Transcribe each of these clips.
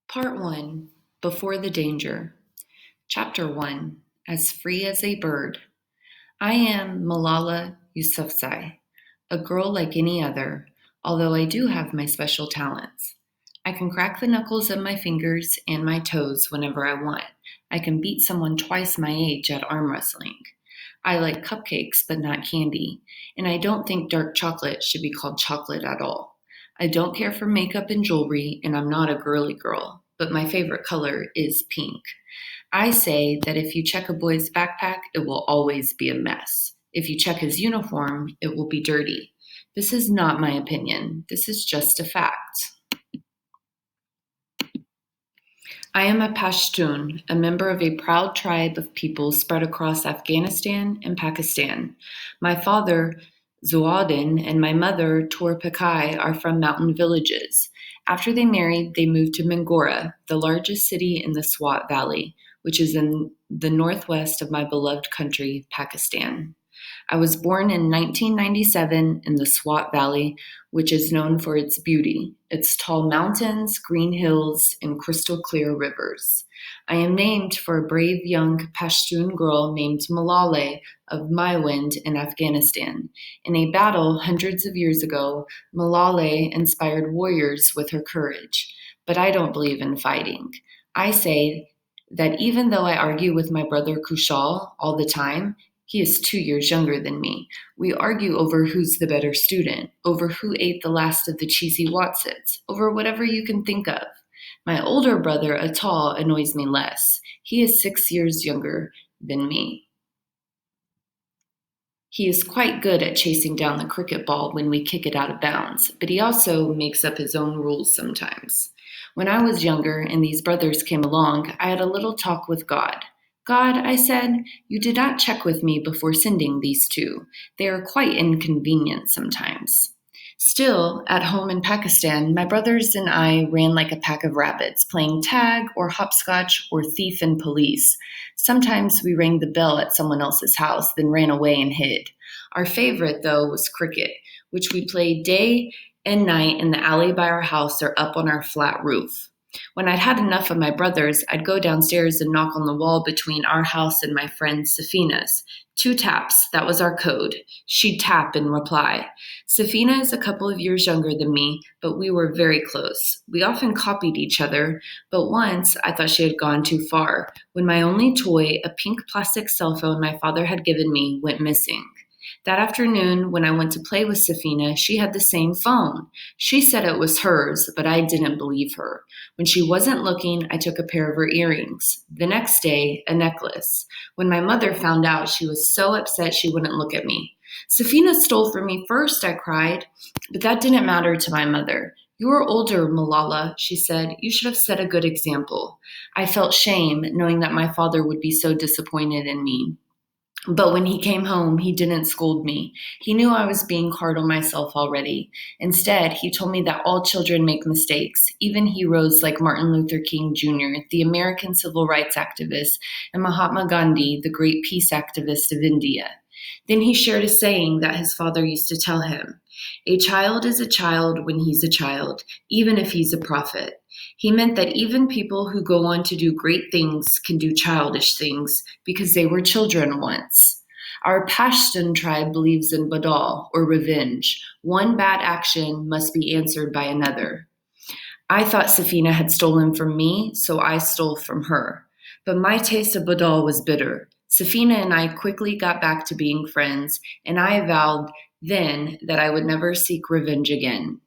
Part 1 Before the Danger. Chapter 1 As Free as a Bird. I am Malala Yousafzai, a girl like any other, although I do have my special talents. I can crack the knuckles of my fingers and my toes whenever I want. I can beat someone twice my age at arm wrestling. I like cupcakes but not candy, and I don't think dark chocolate should be called chocolate at all. I don't care for makeup and jewelry, and I'm not a girly girl, but my favorite color is pink. I say that if you check a boy's backpack, it will always be a mess. If you check his uniform, it will be dirty. This is not my opinion. This is just a fact. I am a Pashtun, a member of a proud tribe of people spread across Afghanistan and Pakistan. My father, Zuaddin, and my mother, Torpakai, are from mountain villages. After they married, they moved to Mingora, the largest city in the Swat Valley, which is in the northwest of my beloved country, Pakistan. I was born in 1997 in the Swat Valley, which is known for its beauty, its tall mountains, green hills, and crystal clear rivers. I am named for a brave young Pashtun girl named Malala of Maiwand in Afghanistan. In a battle hundreds of years ago, Malala inspired warriors with her courage. But I don't believe in fighting. I say that even though I argue with my brother Kushal all the time, he is 2 years younger than me. We argue over who's the better student, over who ate the last of the cheesy Watsits, over whatever you can think of. My older brother, Atal, annoys me less. He is 6 years younger than me. He is quite good at chasing down the cricket ball when we kick it out of bounds, but he also makes up his own rules sometimes. When I was younger and these brothers came along, I had a little talk with God. God, I said, you did not check with me before sending these two. They are quite inconvenient sometimes. Still, at home in Pakistan, my brothers and I ran like a pack of rabbits, playing tag or hopscotch or thief and police. Sometimes we rang the bell at someone else's house, then ran away and hid. Our favorite, though, was cricket, which we played day and night in the alley by our house or up on our flat roof. When I'd had enough of my brothers, I'd go downstairs and knock on the wall between our house and my friend Safina's. 2 taps, that was our code. She'd tap and reply. Safina is a couple of years younger than me, but we were very close. We often copied each other, but once I thought she had gone too far, when my only toy, a pink plastic cell phone my father had given me, went missing. That afternoon, when I went to play with Safina, she had the same phone. She said it was hers, but I didn't believe her. When she wasn't looking, I took a pair of her earrings. The next day, a necklace. When my mother found out, she was so upset she wouldn't look at me. Safina stole from me first, I cried. But that didn't matter to my mother. You're older, Malala, she said. You should have set a good example. I felt shame, knowing that my father would be so disappointed in me. But when he came home, he didn't scold me. He knew I was being hard on myself already. Instead, he told me that all children make mistakes, even heroes like Martin Luther King Jr., the American civil rights activist, and Mahatma Gandhi, the great peace activist of India. Then he shared a saying that his father used to tell him: "A child is a child when he's a child, even if he's a prophet." He meant that even people who go on to do great things can do childish things because they were children once. Our Pashtun tribe believes in badal, or revenge. One bad action must be answered by another. I thought Safina had stolen from me, so I stole from her. But my taste of badal was bitter. Safina and I quickly got back to being friends, and I vowed then that I would never seek revenge again.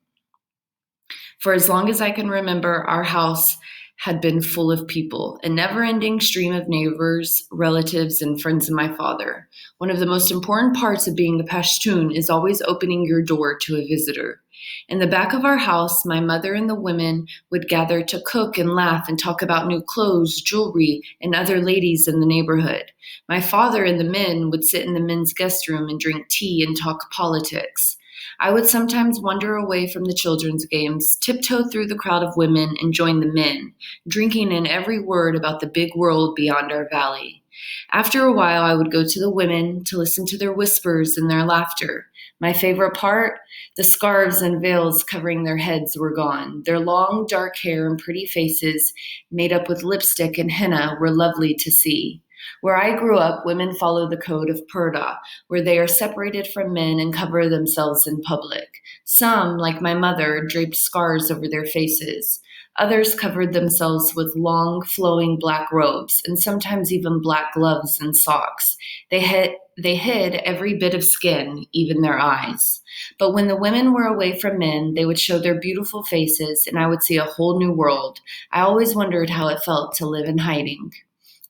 For as long as I can remember, our house had been full of people, a never-ending stream of neighbors, relatives, and friends of my father. One of the most important parts of being a Pashtun is always opening your door to a visitor. In the back of our house, my mother and the women would gather to cook and laugh and talk about new clothes, jewelry, and other ladies in the neighborhood. My father and the men would sit in the men's guest room and drink tea and talk politics. I would sometimes wander away from the children's games, tiptoe through the crowd of women, and join the men, drinking in every word about the big world beyond our valley. After a while, I would go to the women to listen to their whispers and their laughter. My favorite part? The scarves and veils covering their heads were gone. Their long, dark hair and pretty faces, made up with lipstick and henna, were lovely to see. Where I grew up, women follow the code of purdah, where they are separated from men and cover themselves in public. Some, like my mother, draped scarves over their faces. Others covered themselves with long, flowing black robes, and sometimes even black gloves and socks. They hid every bit of skin, even their eyes. But when the women were away from men, they would show their beautiful faces, and I would see a whole new world. I always wondered how it felt to live in hiding.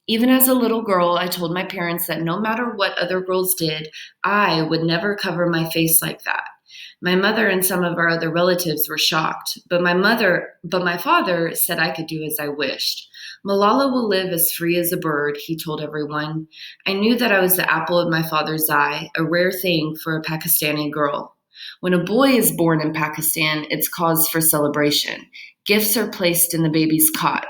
Even as a little girl, I told my parents that no matter what other girls did, I would never cover my face like that. My mother and some of our other relatives were shocked, but my father said I could do as I wished. Malala will live as free as a bird, he told everyone. I knew that I was the apple of my father's eye, a rare thing for a Pakistani girl. When a boy is born in Pakistan, it's cause for celebration. Gifts are placed in the baby's cot.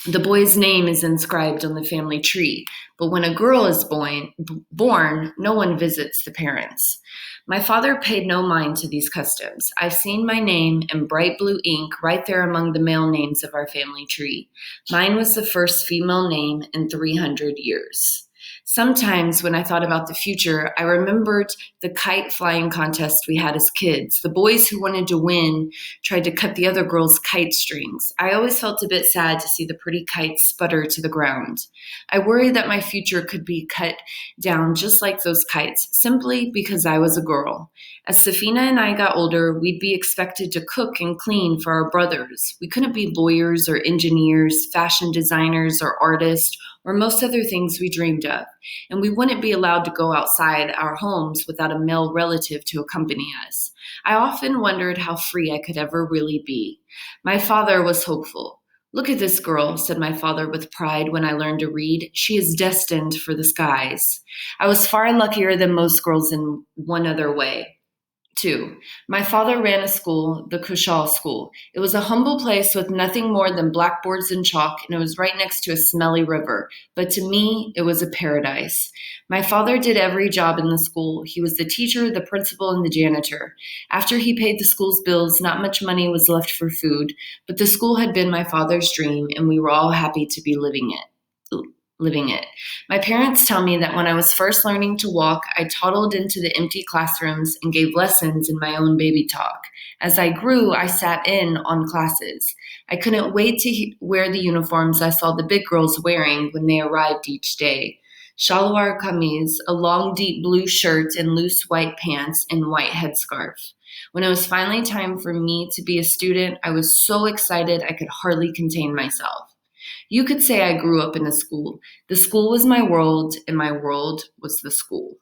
The boy's name is inscribed on the family tree, but when a girl is born, no one visits the parents. My father paid no mind to these customs. I've seen my name in bright blue ink right there among the male names of our family tree. Mine was the first female name in 300 years. Sometimes when I thought about the future, I remembered the kite flying contest we had as kids. The boys who wanted to win tried to cut the other girls' kite strings. I always felt a bit sad to see the pretty kites sputter to the ground. I worried that my future could be cut down just like those kites, simply because I was a girl. As Safina and I got older, we'd be expected to cook and clean for our brothers. We couldn't be lawyers or engineers, fashion designers or artists, or most other things we dreamed of. And we wouldn't be allowed to go outside our homes without a male relative to accompany us. I often wondered how free I could ever really be. My father was hopeful. Look at this girl, said my father with pride when I learned to read. She is destined for the skies. I was far luckier than most girls in one other way. Two, my father ran a school, the Kushal School. It was a humble place with nothing more than blackboards and chalk, and it was right next to a smelly river. But to me, it was a paradise. My father did every job in the school. He was the teacher, the principal, and the janitor. After he paid the school's bills, not much money was left for food, but the school had been my father's dream, and we were all happy to be living it. My parents tell me that when I was first learning to walk, I toddled into the empty classrooms and gave lessons in my own baby talk. As I grew, I sat in on classes. I couldn't wait to wear the uniforms I saw the big girls wearing when they arrived each day. Shalwar kameez, a long deep blue shirt and loose white pants and white headscarf. When it was finally time for me to be a student, I was so excited I could hardly contain myself. You could say I grew up in a school. The school was my world, and my world was the school.